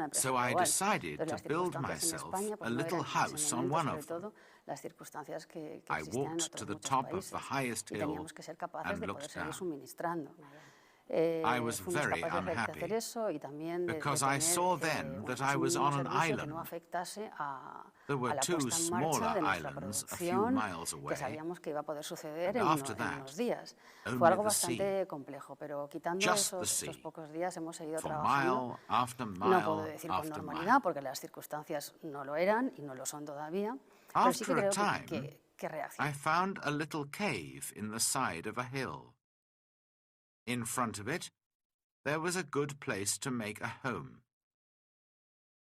empresa So I global. decided Entonces, to las build circunstancias en myself España a pues, no little eran en house ese on momento, one sobre of them. todo, las circunstancias que I existían en walked otros to the muchos top of the países highest y hill teníamos que ser capaces and de poder looked seguir down. suministrando. I was Fuimos very capaces de hacer unhappy eso y también de because I tener saw then bueno, that pues I was un on an servicio que no island. afectase a There were la two puesta en marcha smaller de nuestra islands a few producción miles que away, sabíamos que iba a poder suceder and after en that, unos días. Fue only algo the sea, bastante complejo, pero quitando just the esos sea, pocos días hemos seguido for trabajando. mile after No puedo mile decir con after normalidad mile. porque las circunstancias no lo eran y no lo son todavía, pero sí que After a creo time, que reaccionó. I found a little cave in the side of a hill. In front of it, there was a good place to make a home.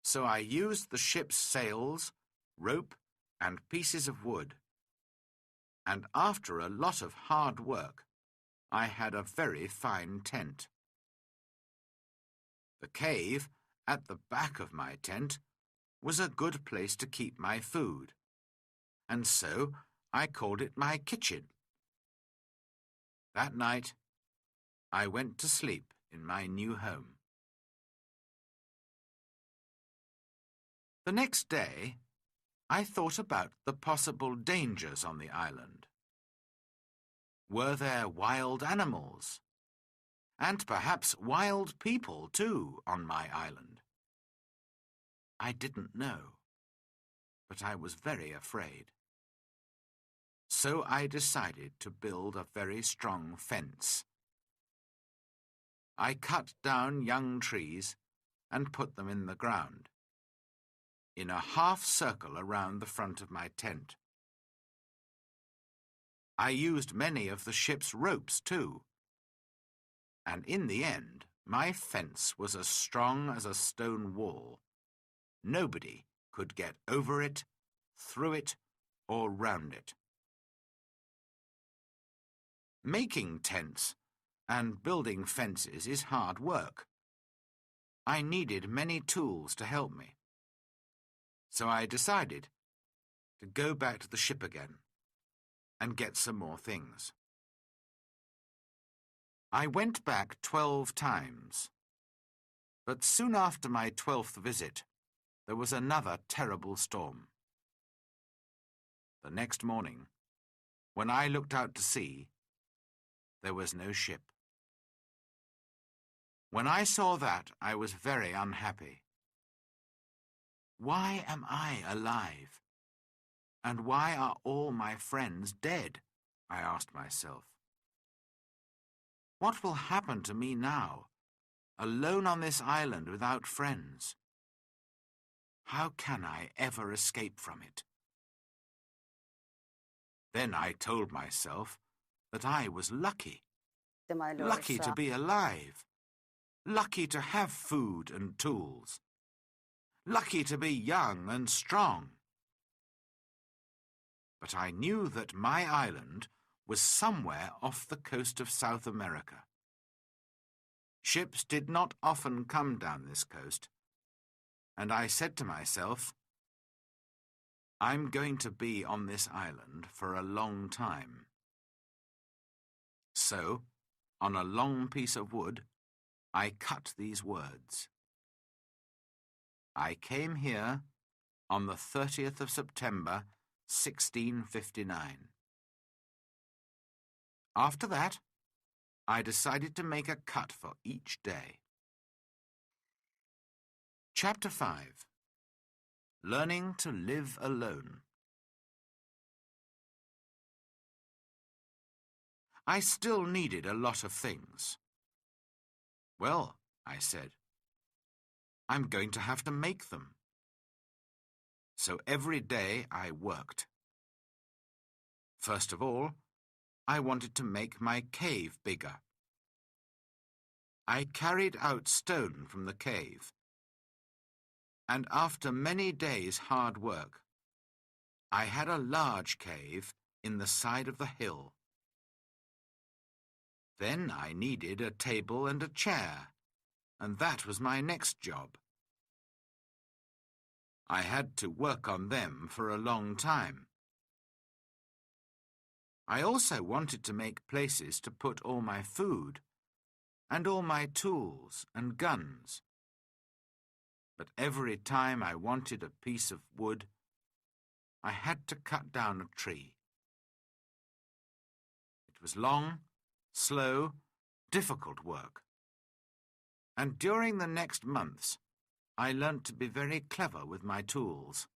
So I used the ship's sails, rope, and pieces of wood. And after a lot of hard work, I had a very fine tent. The cave, at the back of my tent, was a good place to keep my food, and so I called it my kitchen. That night, I went to sleep in my new home. The next day, I thought about the possible dangers on the island. Were there wild animals? And perhaps wild people, too, on my island? I didn't know, but I was very afraid. So I decided to build a very strong fence. I cut down young trees and put them in the ground, in a half circle around the front of my tent. I used many of the ship's ropes, too, and in the end, my fence was as strong as a stone wall. Nobody could get over it, through it, or round it. Making tents and building fences is hard work. I needed many tools to help me. So I decided to go back to the ship again and get some more things. I went back 12 times, but soon after my 12th visit, there was another terrible storm. The next morning, when I looked out to sea, there was no ship. When I saw that, I was very unhappy. Why am I alive? And why are all my friends dead? I asked myself. What will happen to me now, alone on this island without friends? How can I ever escape from it? Then I told myself that I was lucky. Lucky to be alive. Lucky to have food and tools. Lucky to be young and strong. But I knew that my island was somewhere off the coast of South America. Ships did not often come down this coast, and I said to myself, I'm going to be on this island for a long time. So, on a long piece of wood, I cut these words. I came here on the 30th of September, 1659. After that, I decided to make a cut for each day. Chapter 5. Learning to live alone. I still needed a lot of things. Well, I said, I'm going to have to make them. So every day I worked. First of all, I wanted to make my cave bigger. I carried out stone from the cave, and after many days' hard work, I had a large cave in the side of the hill. Then I needed a table and a chair, and that was my next job. I had to work on them for a long time. I also wanted to make places to put all my food and all my tools and guns. But every time I wanted a piece of wood, I had to cut down a tree. It was long, slow, difficult work. And during the next months, I learnt to be very clever with my tools.